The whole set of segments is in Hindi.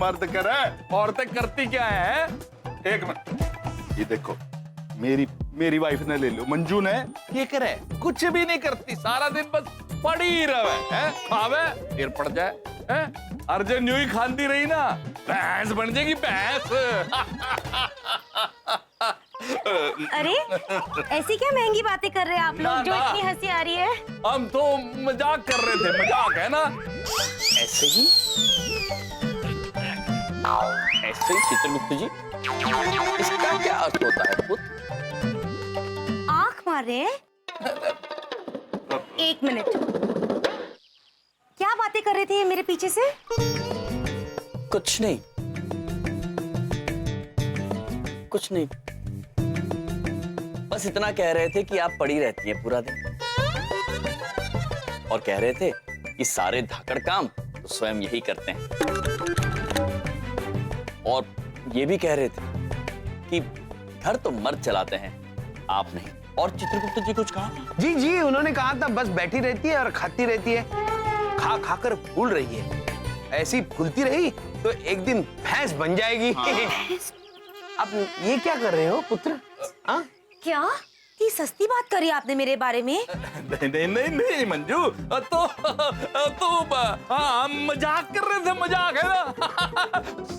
मर्द करे, औरतें करती क्या है? एक मिनट, ये देखो, मेरी वाइफ ने ले लो, मंजू ने, ये करे कुछ भी नहीं करती, सारा दिन बस पड़ी ही रहे, है? खावे फिर पड़ जाए, है? अर्जुन यूं ही खाती रही ना, भैंस बन जाएगी भैंस। अरे ऐसी क्या महंगी बातें कर रहे हैं आप लोग जो इतनी हंसी आ रही है? हम तो मजाक कर रहे थे, मजाक है ना? ऐसे ही चित्रगुप्त जी, इसका क्या अर्थ होता है पुत्र? आंख मार रहे हैं? एक मिनट, क्या बातें कर रहे थे ये मेरे पीछे से? कुछ नहीं, कुछ नहीं, बस इतना कह रहे थे कि आप पड़ी रहती हैं पूरा दिन, और कह रहे थे कि सारे धाकड़ काम तो स्वयं यही करते हैं, और ये भी कह रहे थे कि घर तो मर्द चलाते हैं, आप नहीं। और चित्रगुप्त जी कुछ कहा? जी जी, उन्होंने कहा था बस बैठी रहती है और खाती रहती है, खा खाकर फूल रही है, ऐसी फूलती रही तो एक दिन भैंस बन जाएगी। अब ये क्या कर रहे हो पुत्र? हाँ? क्या इतनी सस्ती बात करी आपने मेरे बारे में? नहीं मंजू, तो हाँ, हम मजाक कर रहे थे, मजाक है ना।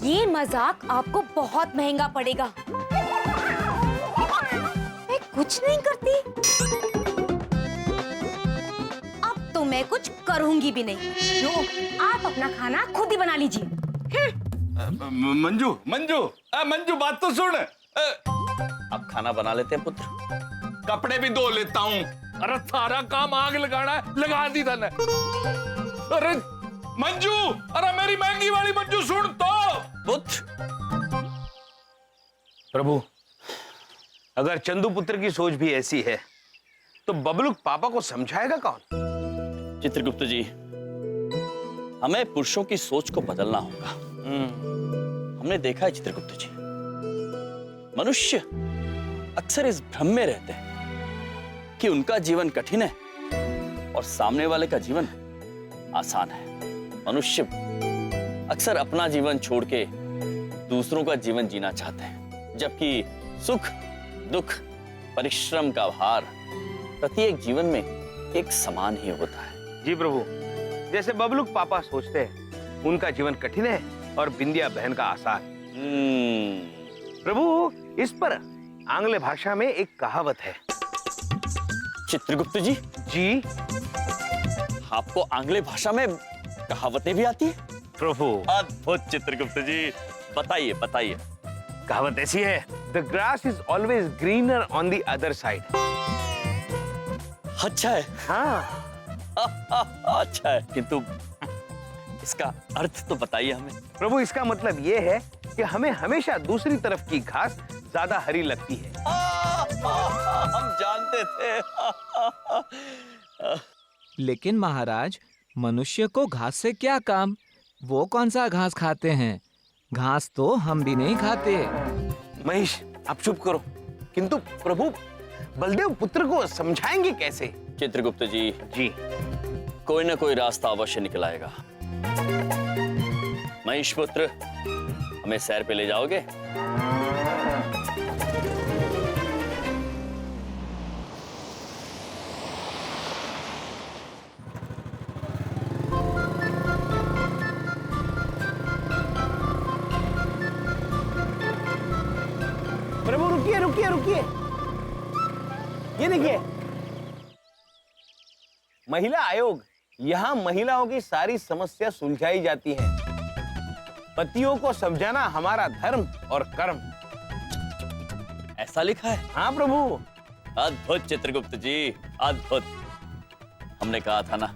ये मजाक आपको बहुत महंगा पड़ेगा। मैं कुछ नहीं करती, अब तो मैं कुछ करूंगी भी नहीं। लो, आप अपना खाना खुद ही बना लीजिए। मंजू मंजू मंजू, बात तो सुन। आप खाना बना लेते हैं पुत्र? कपड़े भी धो लेता हूँ। अरे सारा काम आग लगाना है, लगा दी था। अरे मंजू, अरे मेरी महंगी वाली मंजू सुन तो। पुत्र, प्रभु, अगर चंदू पुत्र की सोच भी ऐसी है तो बबलू पापा को समझाएगा कौन? चित्रगुप्त जी, हमें पुरुषों की सोच को बदलना होगा। हमने देखा है चित्रगुप्त जी, मनुष्य अक्सर इस भ्रम में रहते हैं कि उनका जीवन कठिन है और सामने वाले का जीवन आसान है। मनुष्य अक्सर अपना जीवन छोड़ के दूसरों का जीवन जीना चाहते हैं, जबकि सुख, दुख, परिश्रम का भार प्रत्येक जीवन में एक समान ही होता है। जी प्रभु, जैसे बबलू पापा सोचते हैं उनका जीवन कठिन है और बिंदिया बहन का आसान। प्रभु, इस पर आंग्ल भाषा में एक कहावत है। चित्रगुप्त जी, जी, आपको आंग्ल भाषा में कहावतें भी आती है? प्रभु, अद्भुत चित्रगुप्त जी, बताइए बताइए। कहावत ऐसी है, the grass is always greener on the other side. अच्छा है। हाँ। अच्छा है, किंतु इसका अर्थ तो बताइए हमें। प्रभु, इसका मतलब ये है कि हमें हमेशा दूसरी तरफ की घास ज्यादा हरी लगती है। हम जानते थे। लेकिन महाराज, मनुष्य को घास से क्या काम? वो कौन सा घास खाते हैं? घास तो हम भी नहीं खाते। महेश, आप चुप करो। किंतु प्रभु, बलदेव पुत्र को समझाएंगे कैसे? चित्रगुप्त जी, कोई ना कोई रास्ता अवश्य निकल आएगा। महेश पुत्र, हमें सैर पे ले जाओगे? प्रभु रुकिए रुकिए रुकिए, ये देखिए, महिला आयोग। यहाँ महिलाओं की सारी समस्या सुलझाई जाती है। पतियों को समझाना हमारा धर्म और कर्म। ऐसा लिखा है? हाँ प्रभु। अद्भुत चित्रगुप्त जी, अद्भुत। हमने कहा था ना,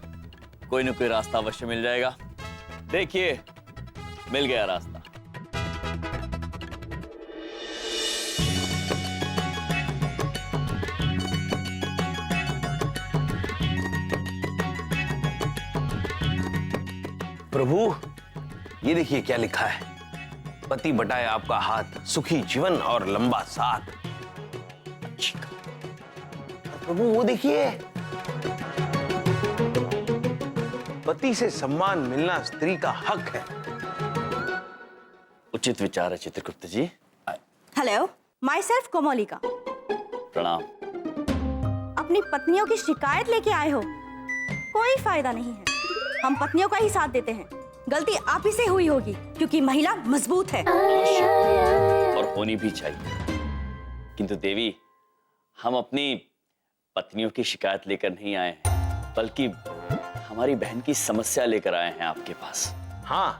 कोई न कोई रास्ता अवश्य मिल जाएगा। देखिए, मिल गया रास्ता। प्रभु, ये देखिए क्या लिखा है। पति बटाए आपका हाथ, सुखी जीवन और लंबा साथ। अच्छी प्रभु, वो देखिए, पति से सम्मान मिलना स्त्री का हक है। उचित विचार है Chitragupta ji. Hello, my self Komolika. प्रणाम। अपनी पत्नियों की शिकायत लेके आए हो? कोई फायदा नहीं है, हम पत्नियों का ही साथ देते हैं। गलती आप ही से हुई होगी क्योंकि महिला मजबूत है। और होनी भी चाहिए। किंतु देवी, हम अपनी पत्नियों की शिकायत लेकर नहीं आए हैं, बल्कि हमारी बहन की समस्या लेकर आए हैं आपके पास। हाँ,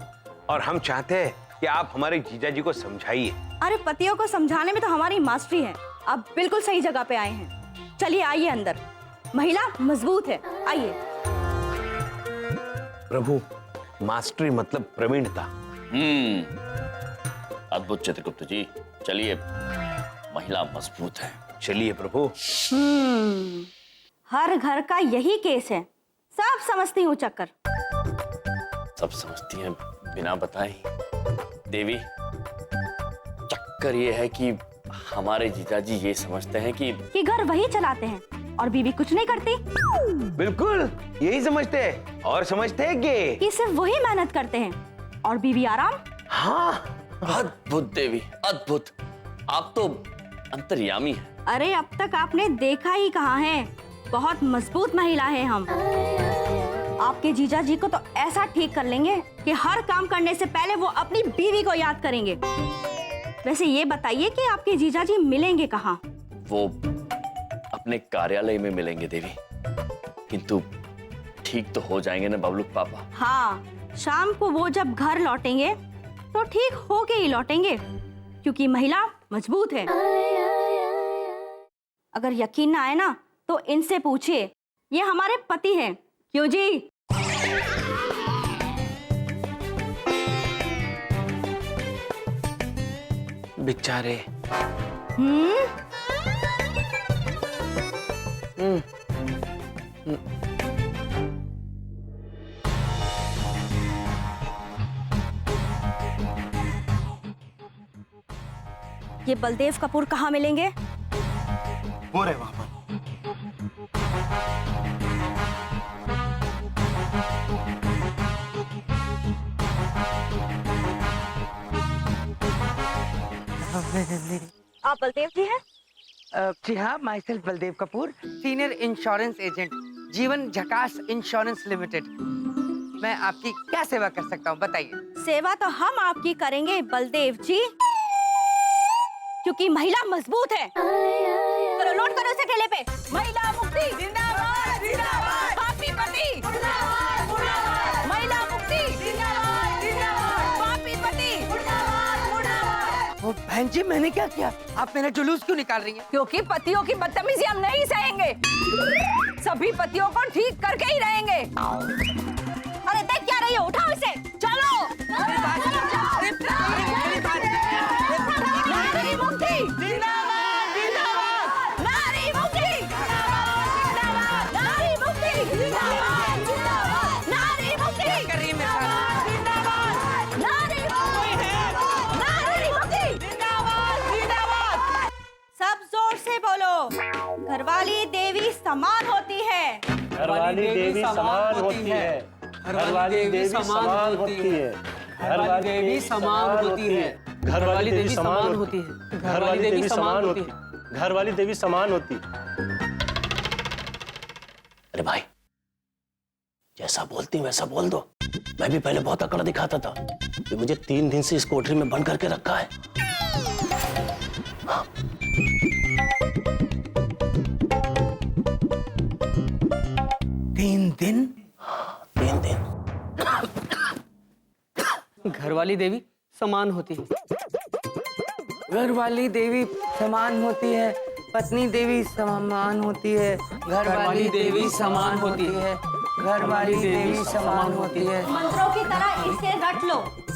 और हम चाहते हैं कि आप हमारे जीजा जी को समझाइए। अरे पतियों को समझाने में तो हमारी मास्टरी है। आप बिल्कुल सही जगह पे आए हैं। चलिए आइए अंदर, महिला मजबूत है, आइए। प्रभु, मास्टरी मतलब प्रवीणता। अद्भुत चित्रगुप्त जी, चलिए, महिला मजबूत है। चलिए प्रभु। हर घर का यही केस है, सब समझती हूँ चक्कर। सब समझती हैं बिना बताए ही। देवी, चक्कर ये है कि हमारे जीजाजी ये समझते हैं कि घर वही चलाते हैं और बीवी कुछ नहीं करती। बिल्कुल यही समझते हैं, और समझते हैं कि सिर्फ वही मेहनत करते हैं और बीवी आराम। हाँ, अद्भुत देवी, अद्भुत। आप तो अंतर्यामी हैं। अरे अब तक आपने देखा ही कहाँ है, बहुत मजबूत महिला है हम। आपके जीजा जी को तो ऐसा ठीक कर लेंगे कि हर काम करने से पहले वो अपनी बीवी को याद करेंगे। वैसे ये बताइए कि आपके जीजा जी मिलेंगे कहाँ? वो अपने कार्यालय में मिलेंगे देवी, किंतु ठीक तो हो जाएंगे ना बबलू पापा? हाँ, शाम को वो जब घर लौटेंगे तो ठीक होके ही लौटेंगे क्योंकि महिला मजबूत है। अगर यकीन ना आए ना तो इनसे पूछिए, ये हमारे पति हैं। क्यों जी? बेचारे। ये बलदेव कपूर कहाँ मिलेंगे? वो रहे वहां पर। आप बलदेव जी हैं? जी हाँ, my self Baldev Kapoor, senior insurance agent, जीवन झकास इंश्योरेंस लिमिटेड। मैं आपकी क्या सेवा कर सकता हूँ, बताइए। सेवा तो हम आपकी करेंगे बलदेव जी, क्योंकि महिला मजबूत है। चलो नोट करो इसे ठेले पे। महिला मुक्ति जिंदाबाद, जिंदाबाद। पापी पति जिंदाबाद, जिंदाबाद। महिला मुक्ति जिंदाबाद, जिंदाबाद। पापी पति जिंदाबाद, जिंदाबाद। वो बहन जी, मैंने क्या किया? आप मेरा जुलूस क्यों निकाल रही हैं? क्योंकि पतियों की बदतमीजी हम नहीं सहेंगे। सभी पतियों को ठीक करके ही रहेंगे। अरे देख क्या रही हो, उठाओ इसे, चलो। नारी मुक्ति जिंदाबाद, जिंदाबाद। नारी मुक्ति जिंदाबाद, नारी मुक्ति जिंदाबाद, जिंदाबाद। नारी मुक्ति कर रही है मेरे साथ? जिंदाबाद, नारी मुक्ति जिंदाबाद, जिंदाबाद। सब जोर से बोलो। घरवाली देवी समान होती है। घरवाली देवी समान होती है। घरवाली देवी समान होती है। घरवाली देवी समान होती है। घरवाली देवी समान होती है। घरवाली देवी समान होती है। घरवाली देवी समान होती है। अरे भाई, जैसा बोलती वैसा बोल दो। मैं भी पहले बहुत अकड़ दिखाता था कि मुझे 3 दिन से इस कोठरी में बंद करके रखा है। हाँ। 3 दिन? 3 दिन। घरवाली देवी समान होती है। घरवाली देवी समान होती है, पत्नी देवी समान होती है, घरवाली देवी समान होती है, घरवाली देवी समान होती है। मंत्रों की तरह इसे रट लो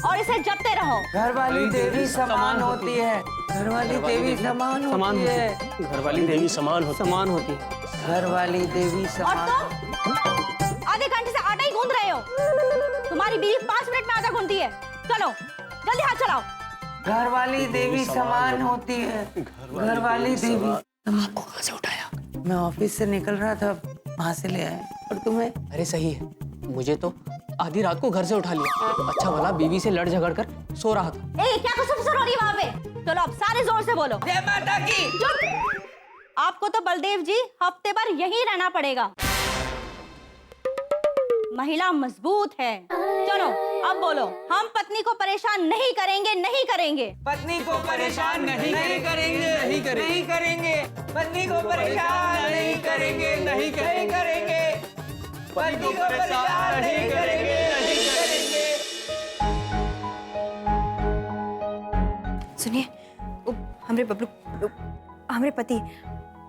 और इसे जपते रहो। घरवाली देवी समान होती है, घरवाली देवी समान होती है, घरवाली देवी समान होती है। घरवाली देवी और समान। तुम आधे घंटे से आटा ही गूंद रहे हो। तुम्हारी बीवी 5 मिनट में आटा गूंदती है। चलो जल्दी हाथ चलाओ। घरवाली देवी समान होती है, घरवाली देवी। आपको कहाँ से उठाया? मैं ऑफिस से निकल रहा था, वहां से ले आए। और तुम्हें? अरे सही है, मुझे तो आधी रात को घर से उठा लिया। अच्छा भला बीवी से लड़ झगड़ कर सो रहा था। ए, क्या कुसुम हो रही है वहाँ पे? चलो अब सारे जोर से बोलो। जय माता की। चुप! आपको तो बलदेव जी हफ्ते भर यहीं रहना पड़ेगा। महिला मजबूत है। चलो अब बोलो, हम पत्नी को परेशान नहीं करेंगे, नहीं करेंगे। पत्नी को परेशान नहीं करेंगे, नहीं करेंगे। पत्नी को परेशान नहीं करेंगे, नहीं करेंगे। पत्नी को परेशान नहीं करेंगे, नहीं करेंगे। सुनिए, हमारे बबलू, हमारे पति,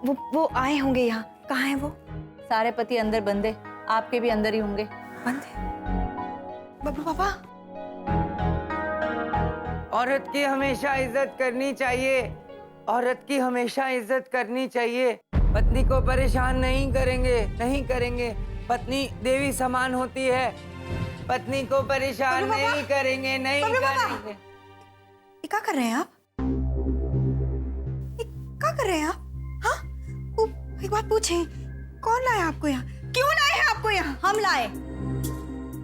वो आए होंगे यहाँ। कहाँ है वो? सारे पति अंदर बंदे, आपके भी अंदर ही होंगे। बंद है? बबलू पापा, औरत की हमेशा इज्जत करनी चाहिए। औरत की हमेशा इज्जत करनी चाहिए। पत्नी को परेशान नहीं करेंगे, नहीं करेंगे। पत्नी देवी समान होती है। पत्नी को परेशान नहीं करेंगे, नहीं करेंगे। ये क्या कर रहे हैं आप? ये क्या कर रहे हैं आप? हाँ? एक बात पूछें, कौन लाया आपको यहाँ? क्यों लाए हैं आपको यहाँ? हम लाए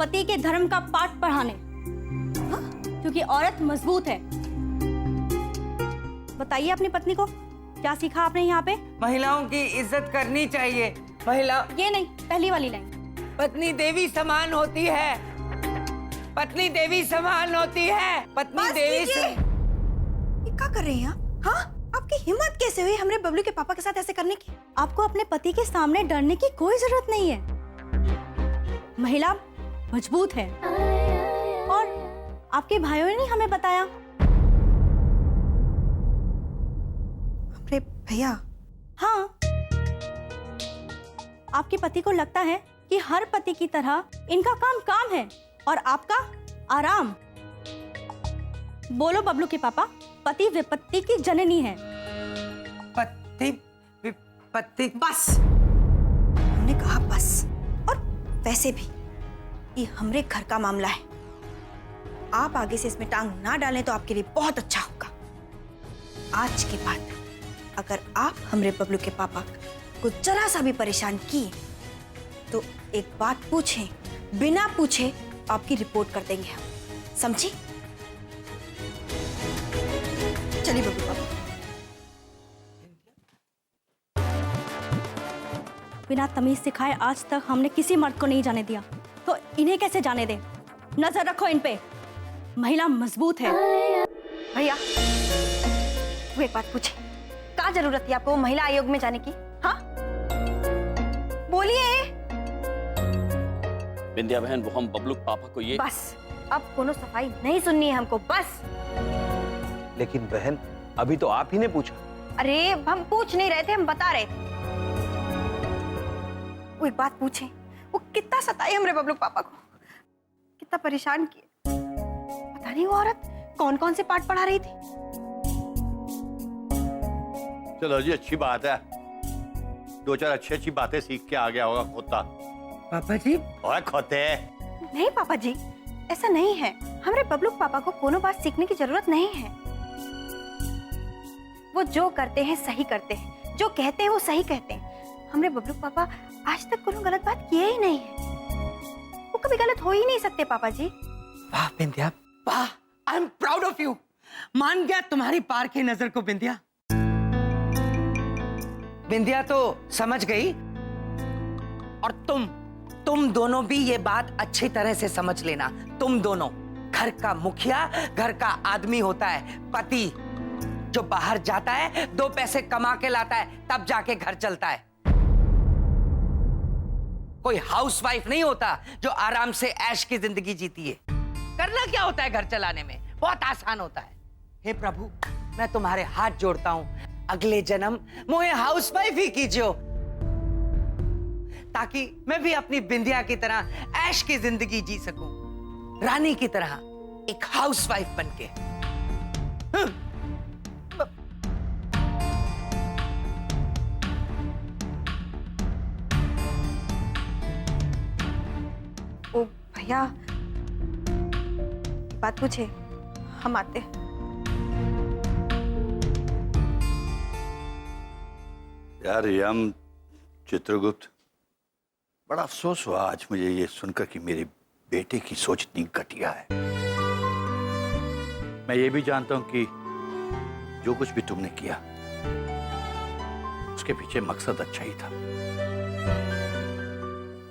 पति के धर्म का पाठ पढ़ाने। हाँ? क्योंकि औरत मजबूत है। बताइए अपनी पत्नी को, क्या सीखा आपने यहाँ पे? महिलाओं की इज्जत करनी चाहिए। महिला, ये नहीं, पहली वाली लाइन। पत्नी देवी समान होती है। पत्नी देवी समान होती है। पत्नी बस देवी कीजिए। ये क्या कर रहे हैं आप? हाँ? आपकी हिम्मत कैसे हुई हमारे बबलू के पापा के साथ ऐसे करने की? आपको अपने पति के सामने डरने की कोई जरूरत नहीं है। महिला मजबूत है। और आपके भाइयों ने हमें बताया। हमारे भैया? हाँ, आपके पति को लगता है कि हर पति की तरह इनका काम है और आपका आराम। बोलो बबलू के पापा, पति विपत्ति की जननी है। पति विपत्ति। बस, हमने कहा बस। और वैसे भी ये हमारे घर का मामला है। आप आगे से इसमें टांग ना डालें तो आपके लिए बहुत अच्छा होगा। आज के बाद अगर आप हमारे बबलू के पापा को जरा सा भी परेशान किए तो एक बात पूछें, बिना पूछे आपकी रिपोर्ट कर देंगे हम, समझी? चलिए बबलू पापा। बिना तमीज सिखाए आज तक हमने किसी मर्द को नहीं जाने दिया, तो इन्हें कैसे जाने दें? नजर रखो इन पे। महिला मजबूत है। भैया, वो एक बात पूछे, क्या जरूरत थी आपको महिला आयोग में जाने की? हाँ, बोलिए। बिंदिया बहन, वो हम बबलू पापा को ये। बस, अब कोनो सफाई नहीं सुननी है हमको, बस। लेकिन बहन, अभी तो आप ही ने पूछा। अरे हम पूछ नहीं रहे थे, हम बता रहे थे। वो एक बात पूछे, वो कितना सताए हमरे बबलू पापा को, कितना परेशान किए। पता नहीं वो औरत कौन कौन से पाठ पढ़ा रही थी। चलो जी, अच्छी बात है। दो चार अच्छी बातें सीख के आ गया होगा खोता। पापा जी। ओए खोते। नहीं पापा जी, ऐसा नहीं है। हमारे बबलू पापा को कोनो बात सीखने की जरूरत नहीं है। वो जो करते हैं सही करते हैं, जो कहते हैं वो सही कहते हैं। हमारे बबलू पापा आज तक कोनो गलत बात किए ही नहीं है। वो कभी गलत हो ही नहीं सकते पापा जी। वाह बिंदिया, वाह, I am proud of you. मान गया तुम्हारी पार की नजर को बिंदिया। बिंदिया तो समझ गई, और तुम दोनों भी ये बात अच्छी तरह से समझ लेना। तुम दोनों, घर का मुखिया घर का आदमी होता है, पति जो बाहर जाता है, 2 पैसे कमा के लाता है, तब जाके घर चलता है। कोई हाउसवाइफ नहीं होता जो आराम से ऐश की जिंदगी जीती है। करना क्या होता है घर चलाने में? बहुत आसान होता है। हे प्रभु, मैं तुम्हारे हाथ जोड़ता हूं, अगले जन्म मुझे हाउसवाइफ ही कीजियो, ताकि मैं भी अपनी बिंदिया की तरह ऐश की जिंदगी जी सकूं, रानी की तरह एक हाउसवाइफ बनके। ओ भैया, बात पूछे, हम आते हैं। यार यम चित्रगुप्त, बड़ा अफसोस हुआ आज मुझे ये सुनकर कि मेरे बेटे की सोच इतनी घटिया है। मैं ये भी जानता हूं कि जो कुछ भी तुमने किया उसके पीछे मकसद अच्छा ही था,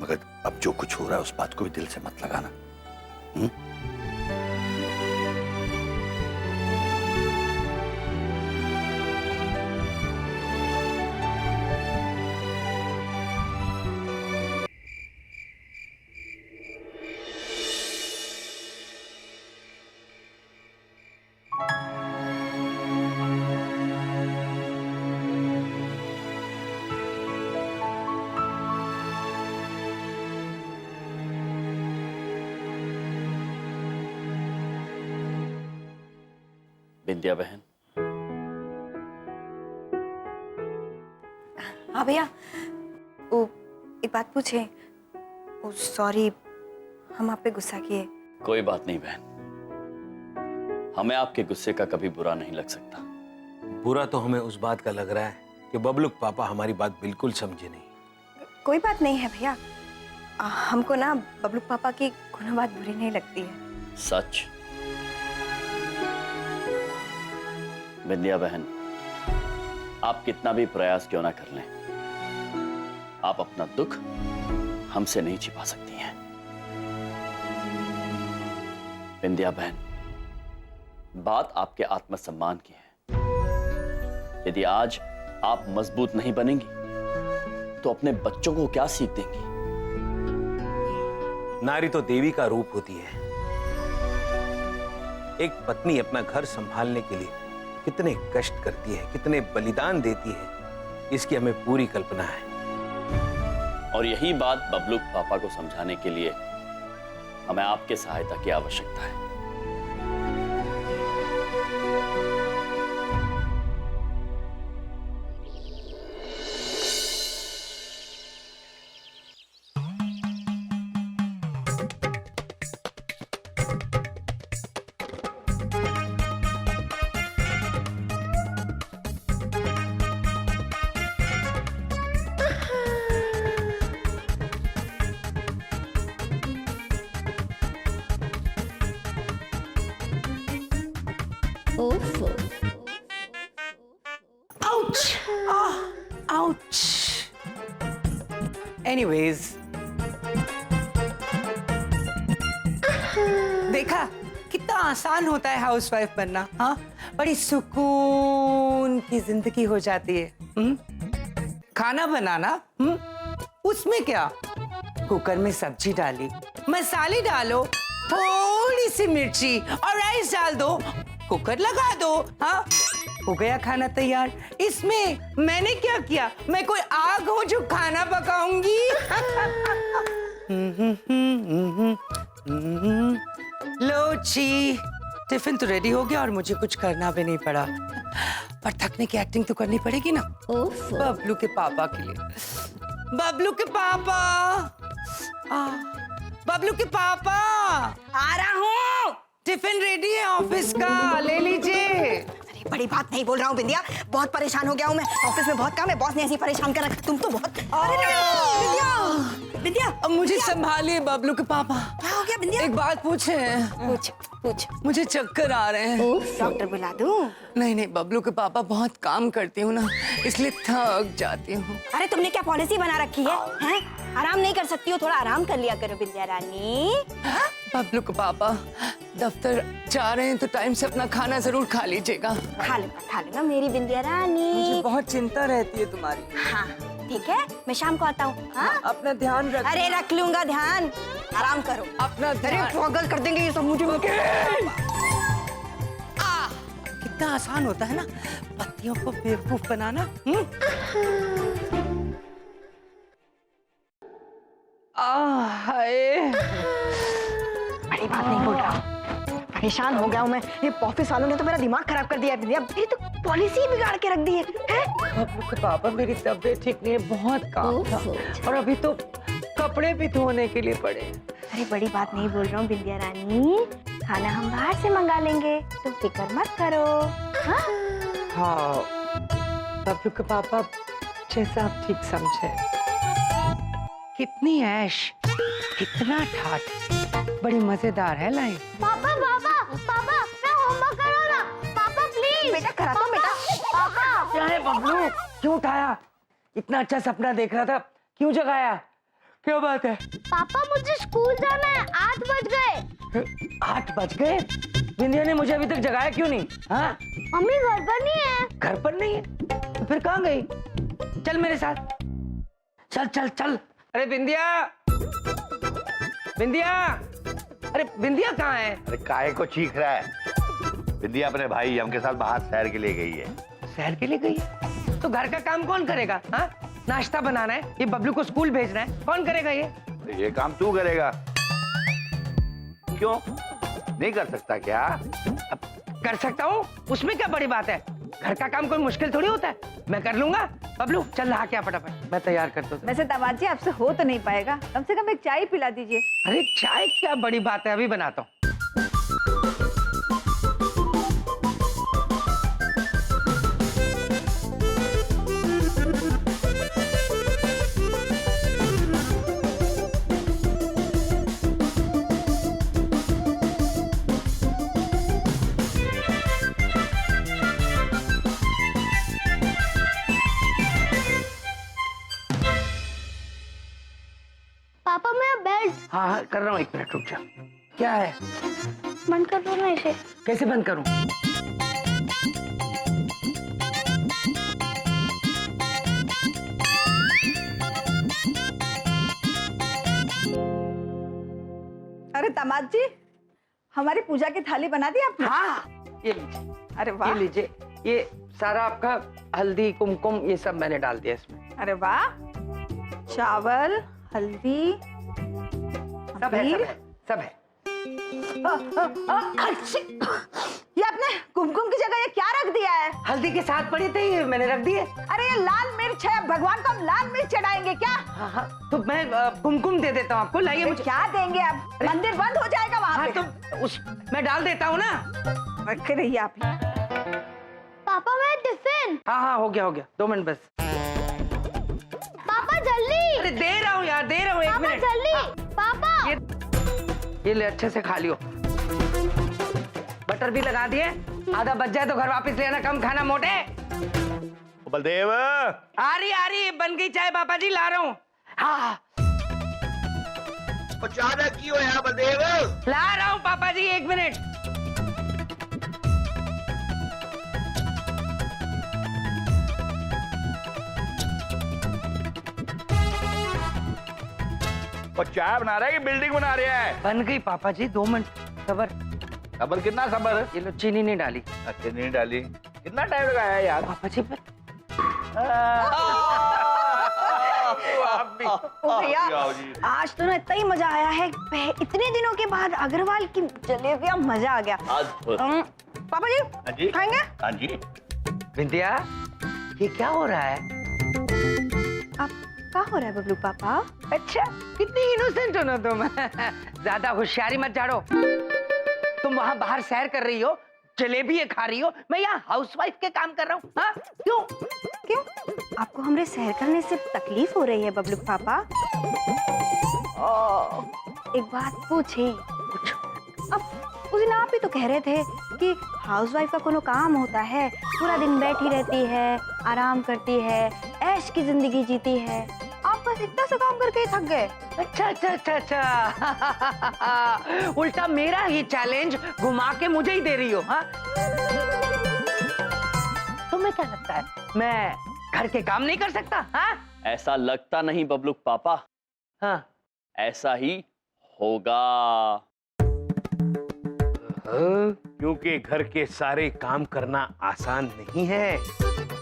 मगर अब जो कुछ हो रहा है उस बात को भी दिल से मत लगाना। विद्या बहन, हाँ भैया, वो एक बात पूछे। ओ सॉरी, हम आप पे गुस्सा किए। कोई बात नहीं बहन, हमें आपके गुस्से का कभी बुरा नहीं लग सकता। बुरा तो हमें उस बात का लग रहा है कि बबलू पापा हमारी बात बिल्कुल समझे नहीं। कोई बात नहीं है भैया, हमको ना बबलू पापा की कोनो बात बुरी नहीं लगती है। सच? विद्या बहन, आप कितना भी प्रयास क्यों ना कर लें, आप अपना दुख हमसे नहीं छिपा सकती हैं। विद्या बहन, बात आपके आत्मसम्मान की है। यदि आज आप मजबूत नहीं बनेंगी तो अपने बच्चों को क्या सीख देंगी? नारी तो देवी का रूप होती है। एक पत्नी अपना घर संभालने के लिए कितने कष्ट करती है, कितने बलिदान देती है, इसकी हमें पूरी कल्पना है। और यही बात बबलू पापा को समझाने के लिए हमें आपके सहायता की आवश्यकता है। एनीवेज, देखा कितना आसान होता है हाउसवाइफ बनना। हाँ, बड़ी सुकून की जिंदगी हो जाती है। खाना बनाना, उसमें क्या, कुकर में सब्जी डाली, मसाले डालो, थोड़ी सी मिर्ची और राइस डाल दो, कुकर लगा दो, हाँ हो गया खाना तैयार। इसमें मैंने क्या किया, मैं कोई आग हूं जो खाना पकाऊंगी? लो जी, टिफिन तो रेडी हो गया और मुझे कुछ करना भी नहीं पड़ा, पर थकने की एक्टिंग तो करनी पड़ेगी ना बबलू के पापा के लिए। बबलू के पापा, बबलू के पापा, आ रहा हूँ। टिफिन रेडी है ऑफिस का, ले लीजिए। बड़ी बात नहीं बोल रहा हूँ बिंदिया, बहुत परेशान हो गया हूँ मैं। ऑफिस में बहुत काम है, बॉस ने ऐसी परेशान कर रखा। तुम तो बहुत। अरे बिंदिया, बिंदिया, अब मुझे संभालिए बबलू के पापा। क्या हो गया बिंदिया? एक बात पूछे? पूछ पूछ। मुझे चक्कर आ रहे हैं। डॉक्टर बुला दूं? नहीं नहीं, बबलू के पापा, बहुत काम करती हूँ ना, इसलिए थक जाती हूँ। अरे तुमने क्या पॉलिसी बना रखी है, हैं? आराम नहीं कर सकती हो? थोड़ा आराम कर लिया करो बिंदिया रानी। बबलू के पापा दफ्तर जा रहे हैं तो टाइम से अपना खाना जरूर खा लीजिएगा। खा लेना मेरी बिंदिया रानी। मुझे बहुत चिंता रहती है तुम्हारी। हाँ ठीक है, मैं शाम को आता हूँ। हाँ अपना ध्यान रख। अरे रख लूंगा ध्यान, आराम करो। अपना अरे ध्यान। पागल कर देंगे ये सब मुझे। कितना आसान होता है ना पत्नियों को बेवकूफ बनाना। बड़ी बात नहीं बोल रहा, परेशान हो गया हूँ मैं। ये ऑफिस वालों ने तो मेरा दिमाग खराब कर दिया है। मेरी तो पॉलिसी बिगाड़ के रख दी है। बबलू के पापा, मेरी तबीयत ठीक नहीं है, बहुत काम था और अभी तो कपड़े भी धोने के लिए पड़े। अरे बड़ी बात नहीं बोल रहा हूँ बिंदिया रानी, खाना हम बाहर से मंगा लेंगे, तुम फिक्र मत करो। हाँ बबलू के पापा, जैसा आप ठीक समझे। कितनी ऐश, कितना ठाठ, बड़ी मजेदार है लाइफ। पापा पापा पापा, मैं होमवर्क कर कराता हूँ बेटा। पापा क्या है बबलू, क्यों उठाया? इतना अच्छा सपना देख रहा था, क्यों जगाया? क्या बात है? पापा मुझे स्कूल जाना है, 8 बज गए। 8 बज गए? बिंदिया ने मुझे अभी तक जगाया क्यों नहीं? हाँ? मम्मी घर पर नहीं है। घर पर नहीं है? तो फिर कहाँ गई? चल मेरे साथ, चल चल चल। अरे बिंदिया, बिंदिया, अरे बिंदिया कहाँ है? अरे काहे को चीख रहा है? बिंदिया अपने भाई यम के साथ बाहर सैर के लिए गई है। सैर के लिए गई है? तो घर का काम कौन करेगा? हाँ, नाश्ता बनाना है, ये बबलू को स्कूल भेजना है, कौन करेगा ये काम तू करेगा। क्यों नहीं कर सकता क्या? अब कर सकता हूँ, उसमें क्या बड़ी बात है? घर का काम कोई मुश्किल थोड़ी होता है, मैं कर लूंगा। बबलू चल नहा के आ फटाफट, मैं तैयार करता हूँ। वैसे दामाद जी आपसे हो तो नहीं पाएगा, कम से कम एक चाय पिला दीजिए। अरे चाय क्या बड़ी बात है, अभी बनाता हूँ। पापा मेरा बेल्ट हाँ हाँ कर रहा हूँ, 1 मिनट रुक जा। क्या है? बंद कर दो ना इसे। कैसे बंद करूँ? अरे दामाद जी, हमारी पूजा की थाली बना दी आपने? हाँ ये लीजिए। अरे वाह, ये लीजिए, ये सारा आपका हल्दी कुमकुम ये सब मैंने डाल दिया इसमें। अरे वाह, चावल, हल्दी, सब है, सब है, सब है। ये आपने कुमकुम की जगह ये क्या रख दिया है? हल्दी के साथ पड़े थे, ये मैंने रख दिए। अरे ये लाल मिर्च है, भगवान को हम लाल मिर्च चढ़ाएंगे क्या? हाँ हाँ, तो मैं कुमकुम दे देता हूँ आपको, लाइए मुझे। क्या देंगे आप? मंदिर बंद हो जाएगा वहाँ हाँ पे। तो उस मैं डाल देता हूँ ना। रखे रहिए आप ही। पापा मेरा टिफिन। हाँ हाँ हो गया 2 मिनट बस। पापा जल्दी। अरे दे रहा हूँ यार, दे रहा हूँ, 1 पापा मिनट। जल्दी। पापा ये ले अच्छे से खा लियो। बटर भी लगा दिए, आधा बच जाए तो घर वापस लेना, कम खाना मोटे। बलदेव आ रही बन गई चाय पापा जी, ला रहा हूँ। हाँ अचानक क्यों है बलदेव? ला रहा हूँ पापा जी, 1 मिनट। और चाय बना रहा है कि बिल्डिंग बना रहा है? बन गई पापा जी, 2 मिनट सबर। सबर कितना सबर? ये लो चीनी नहीं डाली। अच्छा नहीं डाली, कितना टाइम लगाया है यार? पापा जी पर आप भी ओ भैया, आज तो ना इतना ही मजा आया है, इतने दिनों के बाद अग्रवाल की जलेबियां, मजा आ गया। पापा जी, हाँ जी खाएंगे? हाँ जी। बिंदिया ये क्या हो रहा है? आप क्या हो रहा है बबलू पापा? अच्छा कितनी इनोसेंट हो ना तुम। ज्यादा होशियारी मत झाड़ो। तुम वहाँ बाहर सैर कर रही हो, जलेबी खा रही हो, मैं यहाँ हाउसवाइफ के काम कर रहा हूँ। हाँ क्यों? क्यों? आपको हमरे सैर करने से तकलीफ हो रही है बबलू पापा? एक बात पूछे? अब उस दिन आप ही तो कह रहे थे कि हाउसवाइफ का कोनो काम होता है, पूरा दिन बैठी रहती है, आराम करती है, ऐश की जिंदगी जीती है। आप बस इतना सा काम करके ही थक गए। अच्छा अच्छा अच्छा अच्छा। उल्टा मेरा ही चैलेंज घुमा के मुझे ही दे रही हो। हाँ तुम्हें क्या लगता है मैं घर के काम नहीं कर सकता? हाँ ऐसा लगता नहीं बबलू पापा, हाँ ऐसा ही होगा। क्योंकि घर के सारे काम करना आसान नहीं है,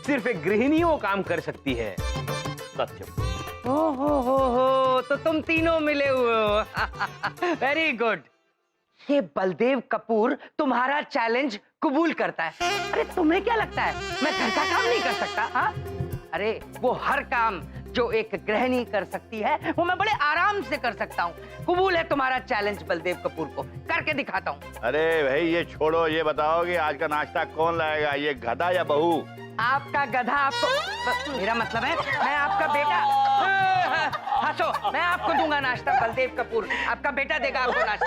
सिर्फ एक गृहिणी वो काम कर सकती है। सत्य। हो तो तुम तीनों मिले हुए हो। Very good. ये बलदेव कपूर तुम्हारा चैलेंज कबूल करता है। अरे तुम्हें क्या लगता है मैं घर का काम नहीं कर सकता? हाँ अरे वो हर काम जो एक गृहिणी कर सकती है वो मैं बड़े आराम से कर सकता हूँ। कबूल है तुम्हारा चैलेंज बलदेव कपूर को, करके दिखाता हूँ। अरे भाई ये छोड़ो, ये बताओ कि आज का नाश्ता कौन लाएगा, ये गधा या बहू? आपका गधा आपको, मेरा मतलब है मैं आपका बेटा। हंसो, मैं आपको दूंगा नाश्ता बलदेव कपूर, आपका बेटा देगा आपको नाश्ता।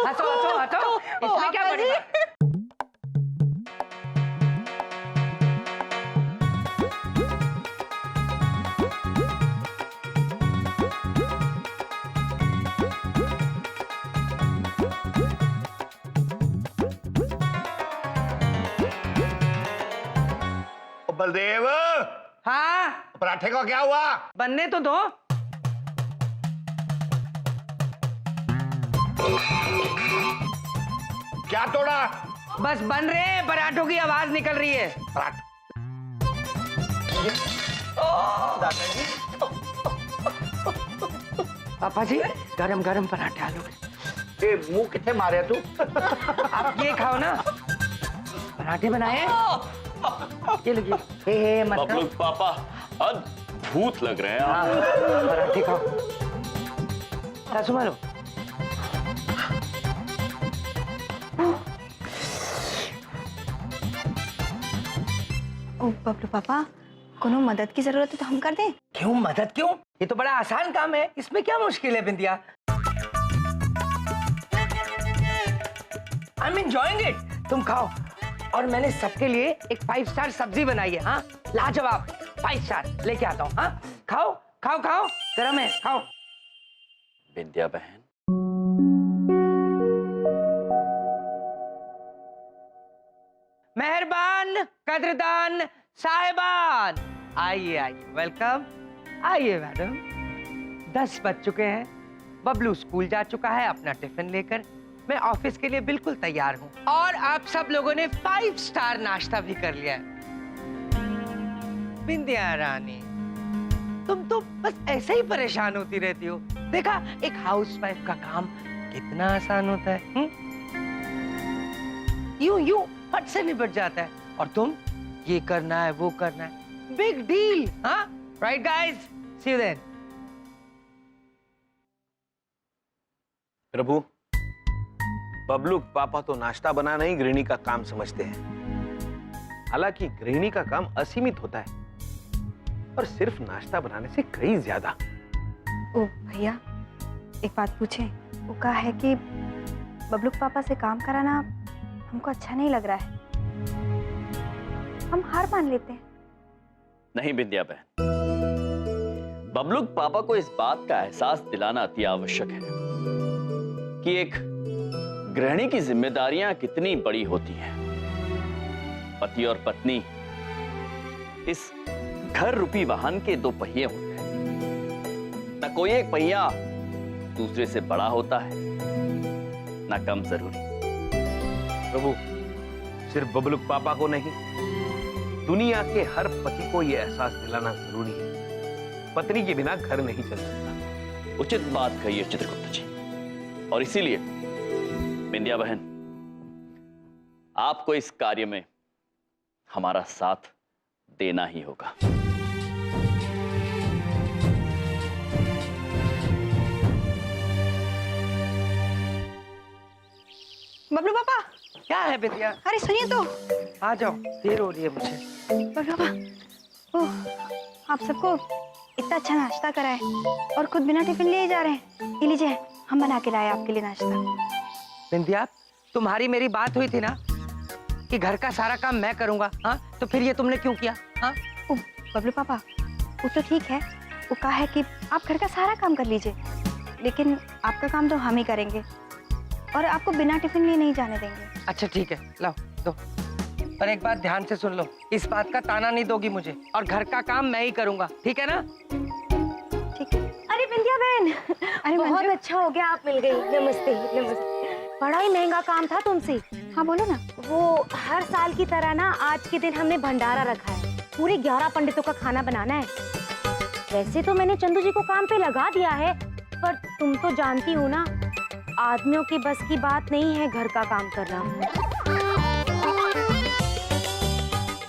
हंसो हंसो हंसो, इसमें क्या बड़ी बात? बलदेव, हाँ पराठे का क्या हुआ? बनने तो दो। क्या तोड़ा? बस बन रहे हैं, पराठों की आवाज निकल रही है। पराठा। पापा जी गरम गरम पराठे आलू के। ए, मुंह कितने मारे तू? आप ये खाओ ना, पराठे बनाए ये लीजिए। हे मत खाओ। बबलू पापा अद्भुत लग रहे हैं आप। हाँ, पराठे खाओ। सासू मारो। ओ बबलू पापा, कोनो मदद की जरूरत है तो हम कर दें? क्यों मदद क्यों? ये तो बड़ा आसान काम है, इसमें क्या मुश्किल है बिंदिया? I'm enjoying it. तुम खाओ। और मैंने सबके लिए एक 5 स्टार सब्जी बनाई है। हाँ लाजवाब, 5 स्टार लेके आता हूँ। हाँ खाओ खाओ खाओ, गरम है, खाओ। बिंदिया बहन, मेहरबान कदरदान साहिबान, आइए आइए, वेलकम। आइए मैडम। 10 बज चुके हैं, बबलू स्कूल जा चुका है अपना टिफिन लेकर। मैं ऑफिस के लिए बिल्कुल तैयार हूँ और आप सब लोगों ने 5 स्टार नाश्ता भी कर लिया है। बिंदिया रानी, तुम तो बस ऐसे ही परेशान होती रहती हो। देखा एक हाउसवाइफ का काम कितना आसान होता है। यूं यूं फट से निपट जाता है, और तुम ये करना है वो करना है, बिग डील। हाँ right guys, see you then. प्रभु, बबलू पापा तो नाश्ता बनाना ही गृहिणी का काम समझते हैं। हालांकि गृहिणी का काम असीमित होता है, और सिर्फ नाश्ता बनाने से कहीं ज्यादा। ओ भैया, एक बात पूछें? वो कहा है कि बबलू पापा से काम कराना हमको अच्छा नहीं लग रहा है, हम हार मान लेते हैं। नहीं बिंदिया बहन, बबलू पापा को इस बात का एहसास दिलाना अति आवश्यक है कि एक गृहिणी की जिम्मेदारियां कितनी बड़ी होती हैं। पति और पत्नी इस घर रूपी वाहन के 2 पहिए होते हैं। न कोई एक पहिया दूसरे से बड़ा होता है, न कम जरूरी। प्रभु, सिर्फ बबलू पापा को नहीं, दुनिया के हर पति को यह एहसास दिलाना जरूरी है, पत्नी के बिना घर नहीं चल सकता। उचित बात कही है चित्रगुप्त जी, और इसीलिए बिंदिया बहन, आपको इस कार्य में हमारा साथ देना ही होगा। बबलू पापा, क्या है बिंदिया? अरे सुनिए तो। आ जाओ, देर हो रही है मुझे। बबलू पापा, ओह, आप सबको इतना अच्छा नाश्ता कराए और खुद बिना टिफिन लिए जा रहे हैं। ये लीजिए, हम बना के लाए आपके लिए नाश्ता। बिंदिया, तुम्हारी मेरी बात हुई थी ना कि घर का सारा काम मैं करूंगा। हाँ तो फिर ये तुमने क्यों किया? हाँ बबलू पापा, वो तो ठीक है, वो कहा है कि आप घर का सारा काम कर लीजिए, लेकिन आपका काम तो हम ही करेंगे और आपको बिना टिफिन लिए नहीं जाने देंगे। अच्छा ठीक है, लाओ दो। पर एक बात ध्यान से सुन लो, इस बात का ताना नहीं दोगी मुझे, और घर का काम मैं ही करूंगा, ठीक है ना? ठीक है। अरे बिंदिया बहन, अरे बहुत अच्छा हो गया आप मिल गई। नमस्ते नमस्ते। बड़ा ही महंगा काम था तुमसे। हाँ बोलो ना। वो हर साल की तरह ना आज के दिन हमने भंडारा रखा है, पूरे 11 पंडितों का खाना बनाना है। वैसे तो मैंने चंदू जी को काम पे लगा दिया है, पर तुम तो जानती हो ना, आदमियों की बस की बात नहीं है घर का काम करना।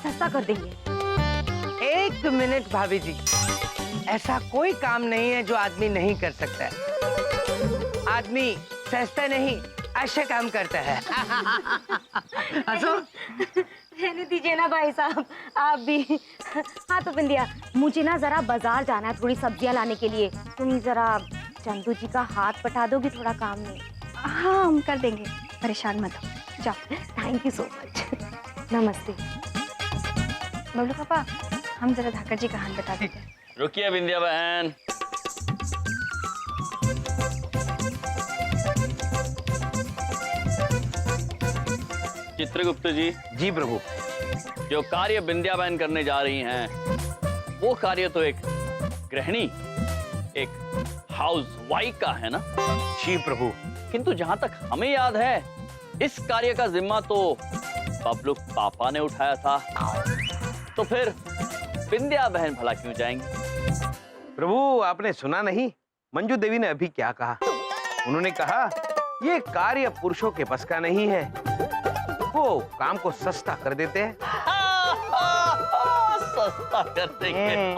सस्ता कर देंगे। 1 मिनट भाभी जी, ऐसा कोई काम नहीं है जो आदमी नहीं कर सकता है। आदमी सस्ता नहीं, अच्छा काम करता है। हंसो। रहने दीजिए ना भाई साहब, आप भी। हाँ तो बिंदिया, मुझे ना जरा बाजार जाना है थोड़ी सब्जियां लाने के लिए। तुम जरा चंदू जी का हाथ बटा दोगी थोड़ा काम में? हाँ हम कर देंगे, परेशान मत हो, जाओ। Thank you so much. नमस्ते। बबलू पापा, हम जरा धाकर जी का हाथ बता देते हैं। रुकिए बिंदिया बहन, चित्रगुप्त जी। जी प्रभु। जो कार्य बिंदिया बहन करने जा रही हैं, वो कार्य तो एक गृहिणी, एक हाउस वाइफ का है ना? जी प्रभु। किंतु जहां तक हमें याद है, इस कार्य का जिम्मा तो बबलू पापा ने उठाया था, तो फिर बिंदिया बहन भला क्यों जाएंगी? प्रभु आपने सुना नहीं, मंजू देवी ने अभी क्या कहा? उन्होंने कहा ये कार्य पुरुषों के बस का नहीं है, वो काम को सस्ता कर देते हैं। सस्ता कर देंगे।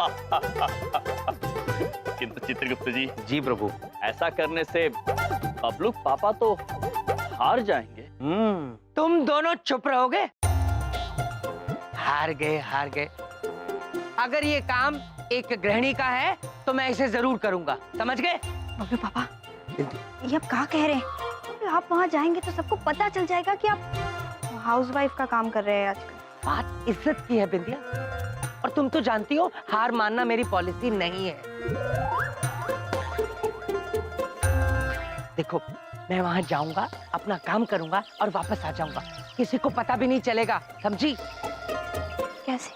किंतु चित्रगुप्त जी। जी प्रभु। ऐसा करने से बबलू पापा तो हार जाएंगे। तुम दोनों चुप रहोगे? हार गए, हार गए। अगर ये काम एक गृहिणी का है तो मैं इसे जरूर करूंगा, समझ गए? बबलू पापा, ये आप क्या कह रहे हैं? आप वहाँ जाएंगे तो सबको पता चल जाएगा कि आप हाउसवाइफ का काम कर रहे हैं आजकल। बात इज्जत की है बिंदिया, और तुम तो जानती हो हार मानना मेरी पॉलिसी नहीं है। देखो, मैं वहां जाऊंगा, अपना काम करूंगा और वापस आ जाऊंगा, किसी को पता भी नहीं चलेगा, समझी? कैसे?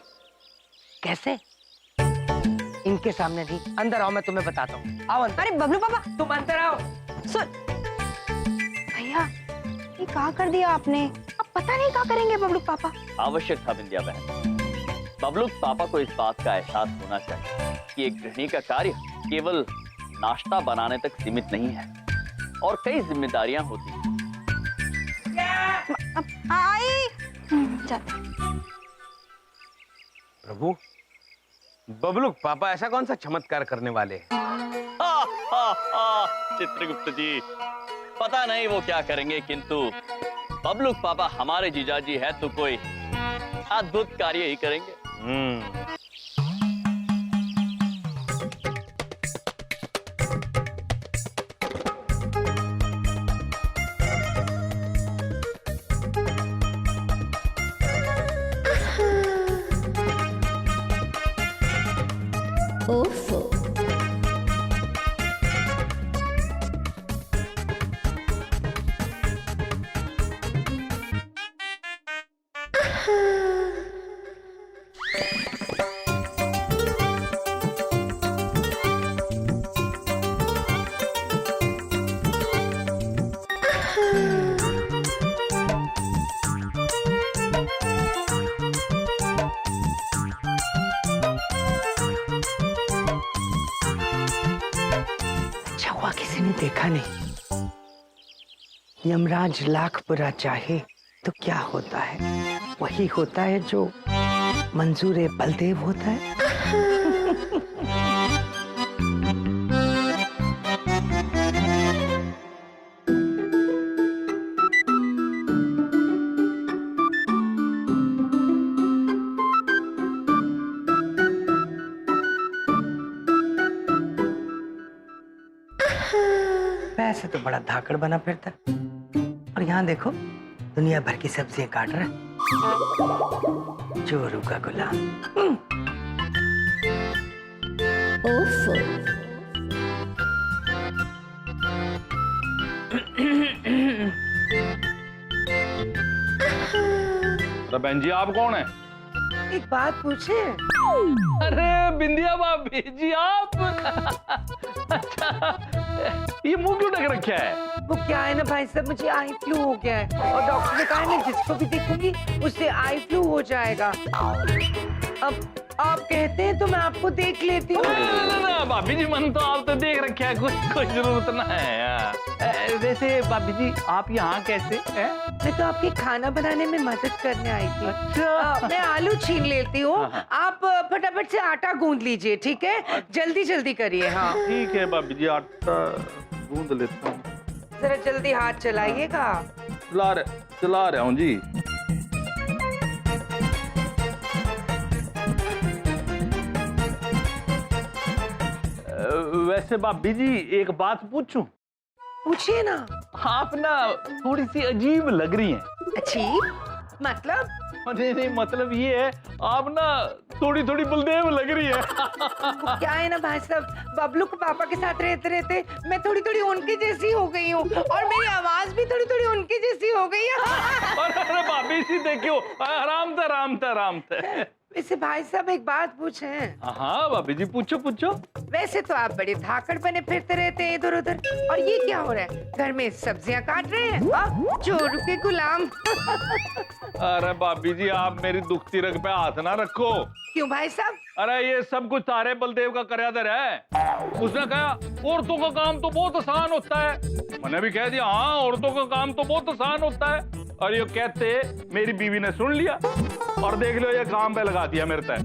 कैसे? इनके सामने नहीं, अंदर आओ, मैं तुम्हें बताता हूँ। आओ अंदर। अरे बबलू पापा, तुम अंदर आओ। सुन भैया, ये क्या कर दिया आपने? अब पता नहीं क्या करेंगे बबलू पापा। आवश्यक था बिंदिया बहन, बबलू पापा को इस बात का एहसास होना चाहिए कि एक गृहिणी का कार्य केवल नाश्ता बनाने तक सीमित नहीं है और कई जिम्मेदारियां होती हैं। आई जाते। प्रभु, बबलू पापा ऐसा कौन सा चमत्कार करने वाले हैं? चित्रगुप्त जी, पता नहीं वो क्या करेंगे, किंतु बबलू पापा हमारे जीजाजी है तो कोई अद्भुत कार्य ही करेंगे। किसी ने देखा नहीं। यमराज लाख बुरा चाहे तो क्या होता है, वही होता है जो मंजूर बलदेव होता है। वैसे तो बड़ा धाकड़ बना फिरता, और यहाँ देखो दुनिया भर की सब्जियां काट रहा है, चोरू का गुलाम। अरे बहन जी, आप कौन है? एक बात पूछे? अरे बिंदिया भाभी जी, आप? अच्छा, ये मुंह क्यों ढक रखा है? वो क्या है ना भाई साहब, मुझे आई फ्लू हो गया है और डॉक्टर ने कहा है मैं जिसको भी देखूंगी उससे आई फ्लू हो जाएगा। अब आप कहते हैं तो मैं आपको देख लेती हूँ। ना भाभी जी, मन तो आप तो देख रखे है, कुछ कोई जरूरत ना है। वैसे भाभी जी, आप यहाँ कैसे हैं? मैं तो आपके खाना बनाने में मदद करने आई थी। अच्छा। मैं आलू छीन लेती हूँ, आप फटाफट से आटा गूंद लीजिए, ठीक है? जल्दी जल्दी करिए। हाँ ठीक है भाभी जी, आटा गूंद लेता हूँ। जरा जल्दी हाथ चलाइएगा। चला रहा हूँ जी। वैसे भाभी जी, एक बात पूछूं? पूछिए ना। आप ना थोड़ी सी अजीब लग रही हैं। अजीब मतलब? नहीं, मतलब ये है आप ना थोड़ी थोड़ी बलदेव लग रही है। क्या है ना भाई साहब, बबलू को पापा के साथ रहते रहते मैं थोड़ी थोड़ी उनकी जैसी हो गई हूँ और मेरी आवाज भी थोड़ी थोड़ी उनकी जैसी हो गई है। अरे भाभी सी देखियो, आराम था। वैसे भाई साहब एक बात पूछे? हाँ भाभी जी, पूछो। वैसे तो आप बड़े धाकड़ बने फिरते रहते हैं इधर उधर, और ये क्या हो रहा है? घर में सब्जियां काट रहे हैं, चोरू के गुलाम। अरे भाभी जी, आप मेरी दुखती रग पे हाथ ना रखो। क्यों भाई साहब? अरे ये सब कुछ तारे बलदेव का कर्यादर है। उसने कहा औरतों का काम तो बहुत आसान होता है, मैंने भी कह दिया हाँ औरतों का काम तो बहुत आसान होता है। और ये कहते मेरी बीवी ने सुन लिया और देख लो ये काम पे लगा दिया मेरे तय।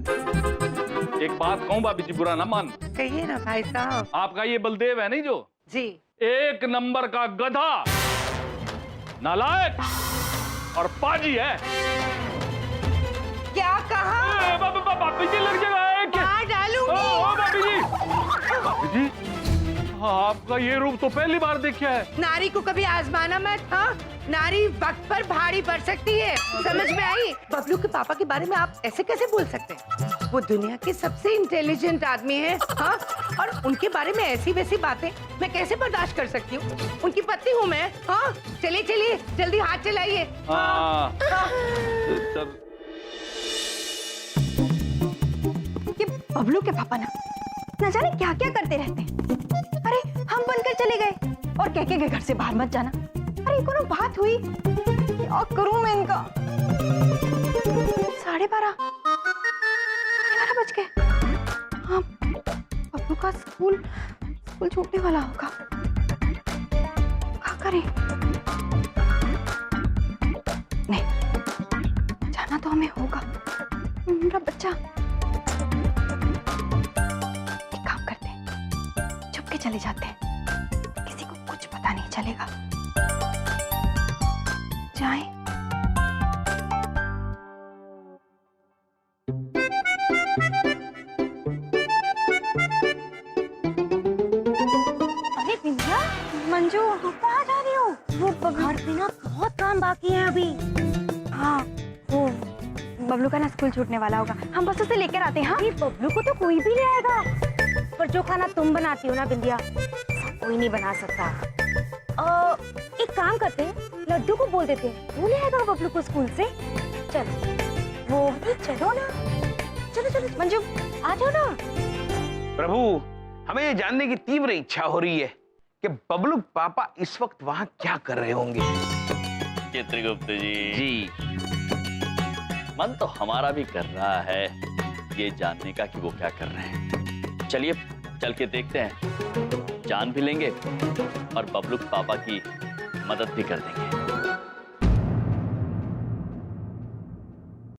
एक बात कहूँ भाभी जी, बुरा ना मान। कहिए ना भाई साहब। आपका ये बलदेव है नहीं जो जी, एक नंबर का गधा, नालायक और पाजी है। क्या कहा? भाभी जी लग जाएगा क्या? मार डालूंगी। भाभी जी आपका ये रूप तो पहली बार देखा है। नारी को कभी आजमाना मत। हाँ, नारी वक्त पर भारी पड़ सकती है, समझ में आई? बबलू के पापा के बारे में आप ऐसे कैसे बोल सकते हैं? वो दुनिया के सबसे इंटेलिजेंट आदमी है। हाँ, और उनके बारे में ऐसी वैसी बातें मैं कैसे बर्दाश्त कर सकती हूँ? उनकी पत्नी हूँ मैं। हाँ, चलिए जल्दी हाथ चलाइए। ये बबलू के पापा ना जाने क्या क्या करते रहते हैं। अरे हम बनकर चले गए और कह के घर से बाहर मत जाना। अरे कोनो बात हुई? क्या करूं मैं इनका? 12:30 बज गए। हाँ, बबलू का स्कूल छूटने वाला होगा। क्या करें? नहीं, जाना तो हमें होगा। मेरा बच्चा, एक काम करते हैं, छुप के चले जाते हैं, किसी को कुछ पता नहीं चलेगा। जाएं। अरे विंध्या, मंजू, कहाँ जा रही हो? वो घर पे ना बहुत काम बाकी है अभी। हाँ, वो बबलू का ना स्कूल छूटने वाला होगा, हम बस उसे लेकर आते हैं। हाँ, ये बबलू को तो कोई भी ले आएगा, पर जो खाना तुम बनाती हो ना बिंदिया, कोई नहीं बना सकता। एक काम करते हैं, लड्डू को बोल देते हैं, वो ले आएगा बबलू को स्कूल से। चलो, वो चलो ना, चलो मंजू आ जाओ ना। प्रभु, हमें ये जानने की तीव्र इच्छा हो रही है कि बबलू पापा इस वक्त वहाँ क्या कर रहे होंगे। चित्रगुप्त जी, मन तो हमारा भी कर रहा है ये जानने का कि वो क्या कर रहे हैं। चलिए चल के देखते हैं, जान भी लेंगे और बबलू पापा की मदद भी कर देंगे।